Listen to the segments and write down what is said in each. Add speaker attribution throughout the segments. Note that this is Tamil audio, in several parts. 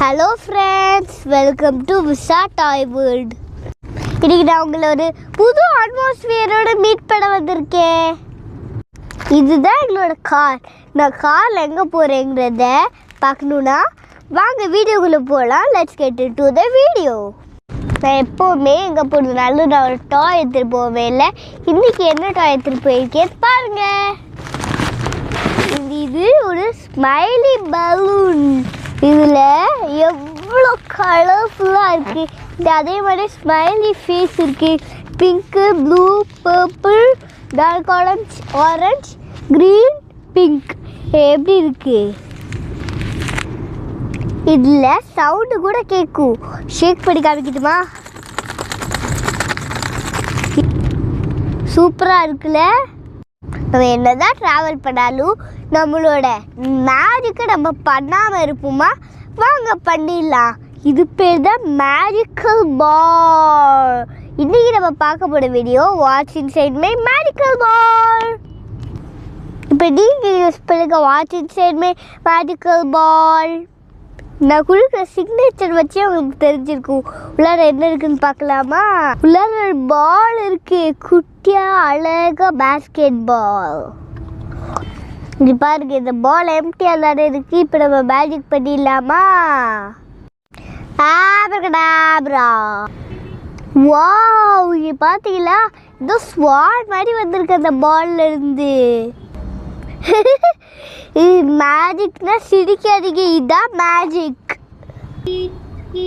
Speaker 1: ஹலோ ஃப்ரெண்ட்ஸ், வெல்கம் டு விசா டாய் வேர்ல்ட். இன்றைக்கி நான் உங்களை ஒரு புது அட்மாஸ்பியரோடு மீட் பண்ண வந்திருக்கேன். இதுதான் எங்களோட கார். நான் காரில் எங்கே போகிறேங்கிறத பார்க்கணுன்னா வாங்க வீடியோக்குள்ளே போகலாம். Let's get into the video. நான் எப்போவுமே எங்கே போகிறதுனாலும் நான் ஒரு டாய் எடுத்துகிட்டு போவேன். இல்லை இன்றைக்கி என்ன டாய் எடுத்துகிட்டு போயிருக்கேன் பாருங்கள். இது ஒரு ஸ்மைலி பலூன். இதில் எவ்வளோ கலர்ஃபுல்லாக இருக்குது. இந்த அதே மாதிரி ஸ்மைலி ஃபேஸ் இருக்குது. Pink, blue, purple, dark orange, green, pink எப்படி இருக்குது. இதில் சவுண்டு கூட கேட்கும். ஷேக் பண்ணி காமிக்கட்டுமா? சூப்பராக இருக்குல்ல. நம்ம என்ன தான் ட்ராவல் பண்ணாலும் நம்மளோட மேஜிக்கை நம்ம பண்ணாமல் இருப்போமா? வாங்க பண்ணிடலாம். இது பேர் தான் மேஜிக்கல் பால். இன்றைக்கி நம்ம பார்க்க போகிற video watch inside my magical ball. இப்போ நீங்கள் யூஸ் பண்ணுங்க watch inside my magical ball. நான் கொடுக்குற சிக்னேச்சர் வச்சு உங்களுக்கு தெரிஞ்சிருக்கும். உள்ளார என்ன இருக்குன்னு பார்க்கலாமா? உள்ளார பால் இருக்கு, குட்டியாக அழகாக பேஸ்கெட் பால். இது பாருங்க, இந்த பால் எம்டியாக தானே இருக்குது. இப்போ நம்ம மேஜிக் பண்ணிடலாமா? ஆப்ரகடாப்ரா. வாவ், இங்கே பார்த்தீங்களா? இதோ ஸ்வாட் மாதிரி வந்திருக்கு அந்த பால்ல இருந்து. இது மேஜிக்னா சிரிக்காதீங்க, இதுதான் மேஜிக்.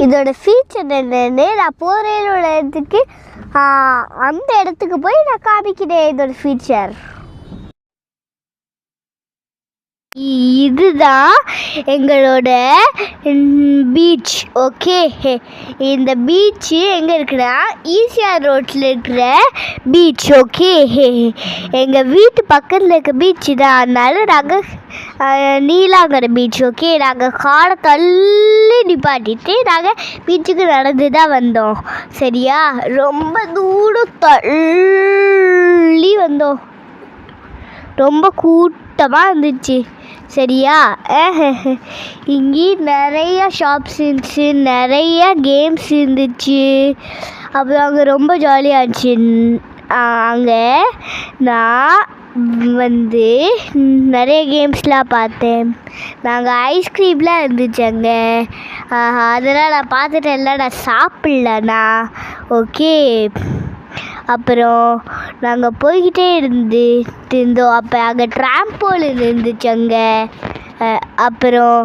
Speaker 1: இதோட ஃபீச்சர் என்னன்னு நான் போகிற இடத்துக்கு அந்த இடத்துக்கு போய் நான் காமிக்கிறேன். இதோட ஃபீச்சர் இதுதான் எங்களோட பீச். ஓகே, இந்த பீச்சு எங்கே இருக்குன்னா ஈசிஆர் ரோட்டில் இருக்கிற பீச். ஓகே, எங்கள் வீட்டு பக்கத்தில் இருக்க பீச்சு தான். அதனால நாங்கள் நீலாங்கர பீச். ஓகே, நாங்கள் காடை தள்ளி நிப்பாட்டிட்டு நாங்கள் பீச்சுக்கு நடந்து தான் வந்தோம். சரியா? ரொம்ப தூரம் தள்ளி வந்தோம். ரொம்ப கூட்டமாக இருந்துச்சு. சரியா? இங்கேயும் நிறையா ஷாப்ஸ் இருந்துச்சு, நிறையா கேம்ஸ் இருந்துச்சு. அப்புறம் அங்கே ரொம்ப ஜாலியாக இருந்துச்சு. அங்கே நான் நிறைய கேம்ஸ்லாம் பார்த்தேன். நாங்கள் ஐஸ்கிரீம்லாம் இருந்துச்சு அங்கே. அதெல்லாம் நான் பார்த்துட்டேன். எல்லாம் நான் சாப்பிட்லண்ணா. ஓகே, அப்புறம் நாங்கள் போய்கிட்டே இருந்தோம். அப்போ அங்கே ட்ராம்போலின் இருந்துச்சு அங்கே. அப்புறம்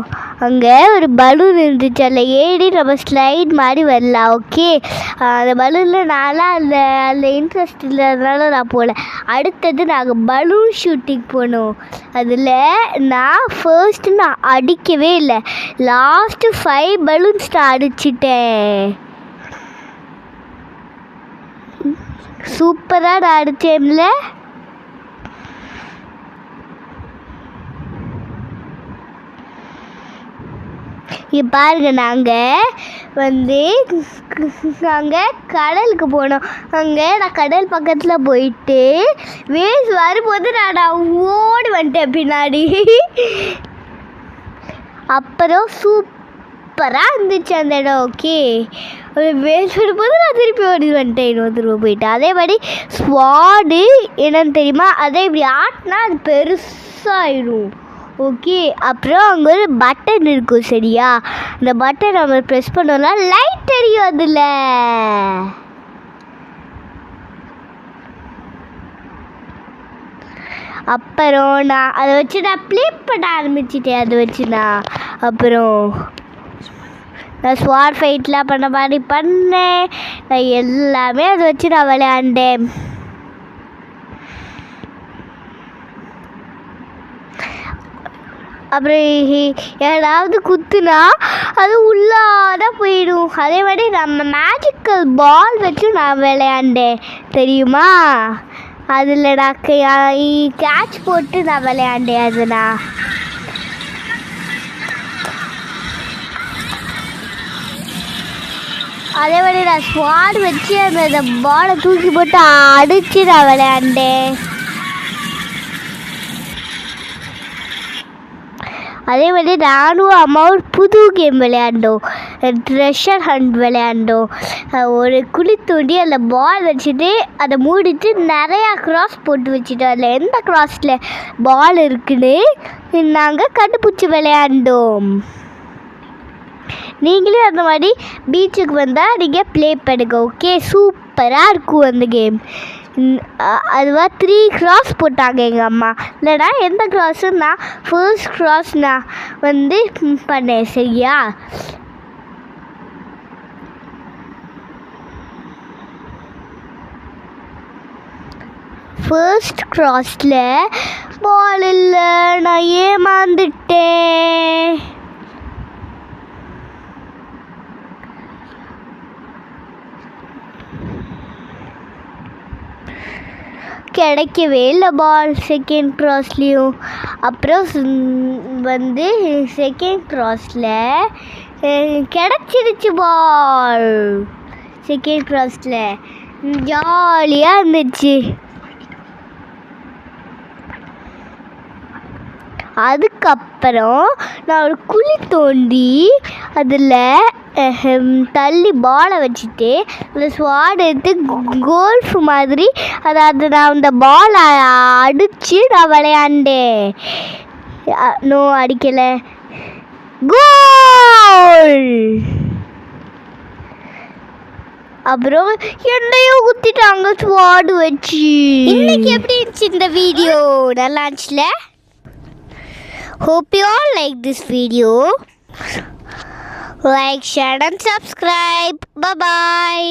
Speaker 1: அங்கே ஒரு பலூன் இருந்துச்சு. அதில் ஏறி நம்ம ஸ்லைட் மாதிரி வரலாம். ஓகே, அந்த பலூனில் நான்லாம் அதில் இன்ட்ரெஸ்ட் இல்லாதனால நான் போகல. அடுத்தது நாங்கள் பலூன் ஷூட்டிங் போனோம். அதில் நான் அடிக்கவே இல்லை. லாஸ்ட்டு 5 பலூன்ஸ் நான் அடிச்சிட்டேன். சூப்பராக நான் அடித்தேன்ல. இங்கே பாருங்க, நாங்கள் கடலுக்கு போனோம். அங்கே நான் கடல் பக்கத்தில் போயிட்டு வேஸ் வரும்போது நான் ஓடி வந்துட்டேன் பின்னாடி. அப்புறம் சூப்பராக இருந்துச்சு அந்த இடம். ஓகே, ஒரு வேஸ் வரும்போது நான் திருப்பி ஓடி வந்துட்டேன். இன்னொரு திரும்ப போயிட்டேன். அதே மாதிரி ஸ்வாடு என்னன்னு தெரியுமா? அதே இப்படி ஆட்டினா அது பெருசாகிடும். ஓகே, அப்புறம் அங்கே ஒரு பட்டன் இருக்கும். சரியா? அந்த பட்டன் நம்ம ப்ரெஸ் பண்ணோம்னா லைட் எரியும் அதில். அப்புறம் நான் அதை வச்சு நான் ப்ளே பண்ண ஆரம்பிச்சிட்டேன். அதை வச்சு அப்புறம் நான் ஸ்வாட் ஃபைட்லாம் பண்ண மாதிரி பண்ணேன். நான் எல்லாமே அதை வச்சு நான் விளையாண்டேன். அப்புறம் ஏதாவது குத்துனா அது உள்ளாட போயிடும். அதே மாதிரி நம்ம மேஜிக்கல் பால் வச்சு நான் விளையாண்டேன். தெரியுமா? அதில் நான் கேட்ச் போட்டு நான் விளையாண்டேன். அது அதே மாதிரி நான் ஸ்வாட் வச்சு அந்த பாலை தூக்கி போட்டு அடித்து நான் விளையாண்டேன். அதே மாதிரி நானும் அம்மாவும் புது கேம் விளையாண்டோம். ட்ரெஷர் ஹண்ட் விளையாண்டோம். ஒரு குழி தோண்டி அதில் பால் வச்சுட்டு அதை மூடிட்டு நிறையா கிராஸ் போட்டு வச்சுட்டோம். அதில் எந்த கிராஸில் பால் இருக்குன்னு நாங்கள் கண்டுபிடிச்சி விளையாண்டோம். நீங்களே அந்த மாதிரி பீச்சுக்கு வந்தால் நீங்கள் ப்ளே பண்ணுங்க. ஓகே, சூப்பராக இருக்கும் அந்த கேம். அதுவாக 3 கிராஸ் போட்டாங்க எங்கள் அம்மா. இல்லைனா எந்த கிராஸும் நான் ஃபர்ஸ்ட் கிராஸ் நான் பண்ணேன். சரியா? ஃபர்ஸ்ட் கிராஸில் பால் இல்லை, நான் ஏமாந்துட்டேன். கிடைக்கவே இல்லை பால் செகண்ட் கிராஸ்லேயும். அப்புறம் செகண்ட் கிராஸில் கிடச்சிருச்சு பால். செகண்ட் கிராஸில் ஜாலியாக இருந்துச்சு. அதுக்கப்புறம் நான் ஒரு குழி தோண்டி அதில் தள்ளி பாலை வச்சுட்டு அந்த ஸ்வாட் எடுத்து கோல்ஃப் மாதிரி அதாவது நான் அந்த பாலை அடித்து நான் விளையாண்டேன். நோ, அடிக்கலை. கோல்! அப்புறம் என்னையும் குத்திட்டாங்க ஸ்வாட் வச்சு. இன்னைக்கு எப்படி இருந்துச்சு இந்த வீடியோ? நல்லா இருந்துச்சுல? Hope you all like this video. Like, share and subscribe. Bye bye.